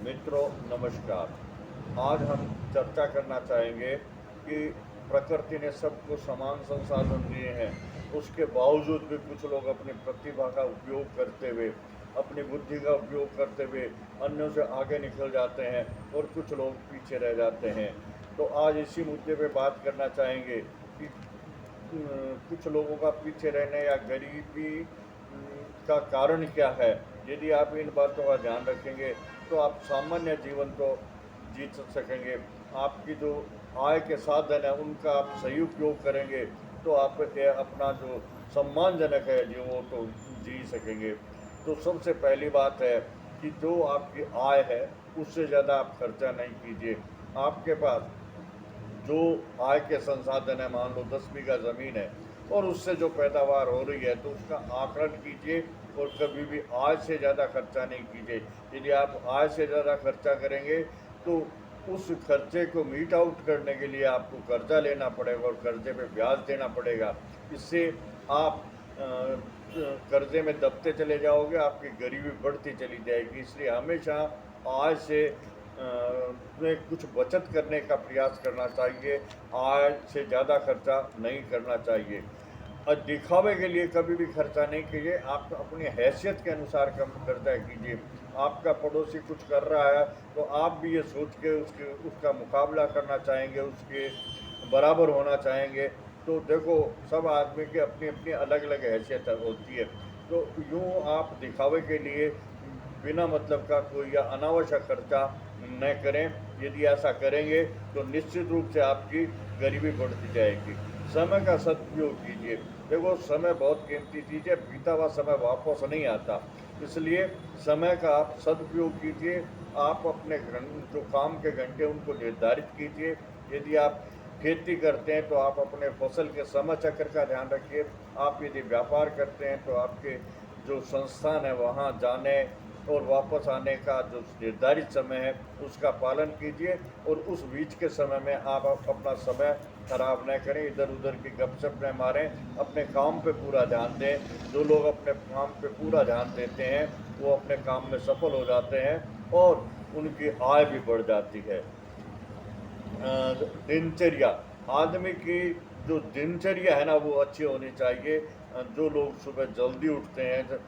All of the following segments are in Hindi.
मित्रों नमस्कार। आज हम चर्चा करना चाहेंगे कि प्रकृति ने सबको समान संसाधन दिए हैं, उसके बावजूद भी कुछ लोग अपनी प्रतिभा का उपयोग करते हुए, अपनी बुद्धि का उपयोग करते हुए अन्यों से आगे निकल जाते हैं और कुछ लोग पीछे रह जाते हैं। तो आज इसी मुद्दे पे बात करना चाहेंगे कि कुछ लोगों का पीछे रहने या गरीबी का कारण क्या है। यदि आप इन बातों का ध्यान रखेंगे तो आप सामान्य जीवन तो जी सकेंगे। आपकी जो आय के साधन है उनका आप सही उपयोग करेंगे तो आप अपना जो सम्मानजनक है जी वो तो जी सकेंगे। तो सबसे पहली बात है कि जो आपकी आय है उससे ज़्यादा आप खर्चा नहीं कीजिए। आपके पास जो आय के संसाधन है, मान लो 10 बीघा ज़मीन है और उससे जो पैदावार हो रही है तो उसका आकलन कीजिए और कभी भी आय से ज़्यादा खर्चा नहीं कीजिए। यदि आप आय से ज़्यादा खर्चा करेंगे तो उस खर्चे को मीट आउट करने के लिए आपको कर्जा लेना पड़ेगा और कर्जे पे ब्याज देना पड़ेगा। इससे आप कर्जे में दबते चले जाओगे, आपकी गरीबी बढ़ती चली जाएगी। इसलिए हमेशा आय से में कुछ बचत करने का प्रयास करना चाहिए। आय से ज़्यादा खर्चा नहीं करना चाहिए और दिखावे के लिए कभी भी खर्चा नहीं कीजिए। आप अपनी हैसियत के अनुसार कम खर्चा कीजिए। आपका पड़ोसी कुछ कर रहा है तो आप भी ये सोच के उसका मुकाबला करना चाहेंगे, उसके बराबर होना चाहेंगे। तो देखो, सब आदमी की अपनी अपनी अलग अलग हैसियत होती है। तो यूँ आप दिखावे के लिए बिना मतलब का कोई या अनावश्यक खर्चा न करें। यदि ऐसा करेंगे तो निश्चित रूप से आपकी गरीबी बढ़ती जाएगी। समय का सदुपयोग कीजिए। देखो, समय बहुत कीमती चीज़ है, बीता हुआ समय वापस नहीं आता। इसलिए समय का आप सदुपयोग कीजिए। आप अपने जो काम के घंटे उनको निर्धारित कीजिए। यदि आप खेती करते हैं तो आप अपने फसल के समय चक्र का ध्यान रखिए। आप यदि व्यापार करते हैं तो आपके जो संस्थान है वहाँ जाने और वापस आने का जो निर्धारित समय है उसका पालन कीजिए और उस बीच के समय में आप अपना समय खराब न करें, इधर उधर की गपशप न मारें, अपने काम पे पूरा ध्यान दें। जो लोग अपने काम पे पूरा ध्यान देते हैं वो अपने काम में सफल हो जाते हैं और उनकी आय भी बढ़ जाती है। दिनचर्या, आदमी की जो दिनचर्या है ना वो अच्छी होनी चाहिए। जो लोग सुबह जल्दी उठते हैं,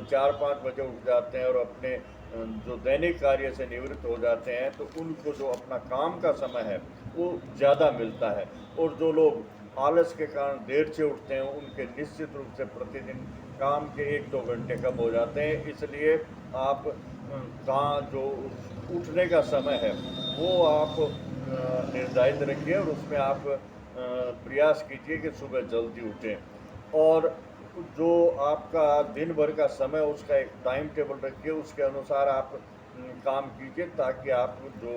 4-5 बजे उठ जाते हैं और अपने जो दैनिक कार्य से निवृत्त हो जाते हैं तो उनको जो अपना काम का समय है वो ज़्यादा मिलता है। और जो लोग आलस के कारण देर से उठते हैं उनके निश्चित रूप से प्रतिदिन काम के 1-2 घंटे कम हो जाते हैं। इसलिए आप कहाँ जो उठने का समय है वो आप निर्धारित रखिए और उसमें आप प्रयास कीजिए कि सुबह जल्दी उठें। और जो आपका दिन भर का समय उसका एक टाइम टेबल रखिए, उसके अनुसार आप काम कीजिए ताकि आप जो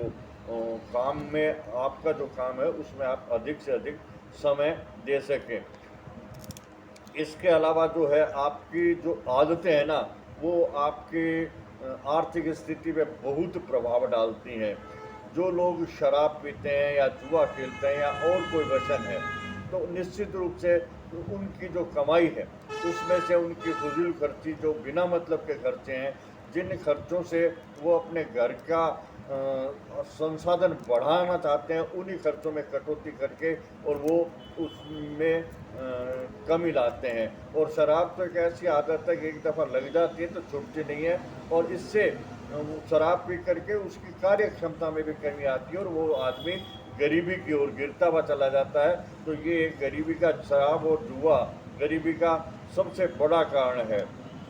काम में आपका जो काम है उसमें आप अधिक से अधिक समय दे सकें। इसके अलावा जो है आपकी जो आदतें हैं ना वो आपकी आर्थिक स्थिति पे बहुत प्रभाव डालती हैं। जो लोग शराब पीते हैं या जुआ खेलते हैं या और कोई व्यसन है तो निश्चित रूप से उनकी जो कमाई है उसमें से उनकी फजूल खर्ची जो बिना मतलब के खर्चे हैं, जिन खर्चों से वो अपने घर का संसाधन बढ़ाना चाहते हैं उन्हीं खर्चों में कटौती करके और वो उसमें कमी लाते हैं। और शराब तो एक ऐसी आदत है कि एक दफ़ा लग जाती है तो छूटती नहीं है और इससे वो शराब पी करके उसकी कार्य क्षमता में भी कमी आती है और वो आदमी गरीबी की ओर गिरता हुआ चला जाता है। तो ये गरीबी का, शराब और जुआ गरीबी का सबसे बड़ा कारण है।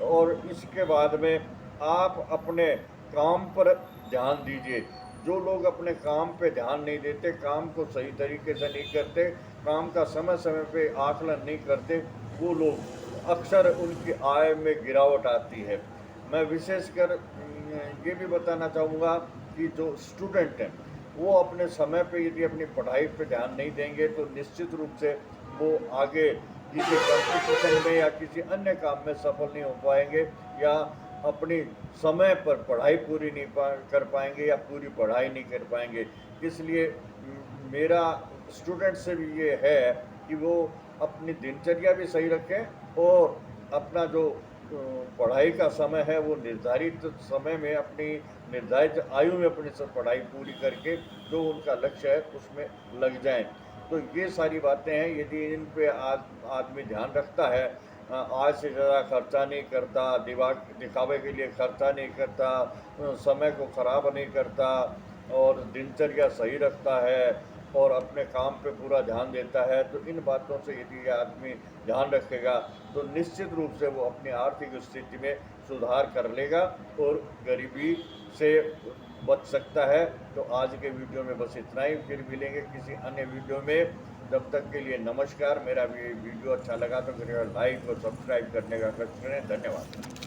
और इसके बाद में आप अपने काम पर ध्यान दीजिए। जो लोग अपने काम पे ध्यान नहीं देते, काम को सही तरीके से नहीं करते, काम का समय समय पे आकलन नहीं करते, वो लोग अक्सर उनकी आय में गिरावट आती है। मैं विशेषकर ये भी बताना चाहूँगा कि जो स्टूडेंट हैं वो अपने समय पे यदि अपनी पढ़ाई पे ध्यान नहीं देंगे तो निश्चित रूप से वो आगे किसी कंपटीशन में या किसी अन्य काम में सफल नहीं हो पाएंगे या अपनी समय पर पढ़ाई पूरी नहीं कर पाएंगे या पूरी पढ़ाई नहीं कर पाएंगे। इसलिए मेरा स्टूडेंट से भी ये है कि वो अपनी दिनचर्या भी सही रखें और अपना जो पढ़ाई का समय है वो निर्धारित समय में अपनी निर्धारित आयु में अपनी सब पढ़ाई पूरी करके जो उनका लक्ष्य है उसमें लग जाएं। तो ये सारी बातें हैं, यदि इन पे आदमी ध्यान रखता है, आज से ज़्यादा खर्चा नहीं करता, दिखावे के लिए खर्चा नहीं करता, समय को खराब नहीं करता और दिनचर्या सही रखता है और अपने काम पे पूरा ध्यान देता है, तो इन बातों से यदि ये आदमी ध्यान रखेगा तो निश्चित रूप से वो अपनी आर्थिक स्थिति में सुधार कर लेगा और गरीबी से बच सकता है। तो आज के वीडियो में बस इतना ही, फिर मिलेंगे किसी अन्य वीडियो में। तब तक के लिए नमस्कार। मेरा वीडियो अच्छा लगा तो कृपया लाइक और सब्सक्राइब करने का कष्ट करें। धन्यवाद।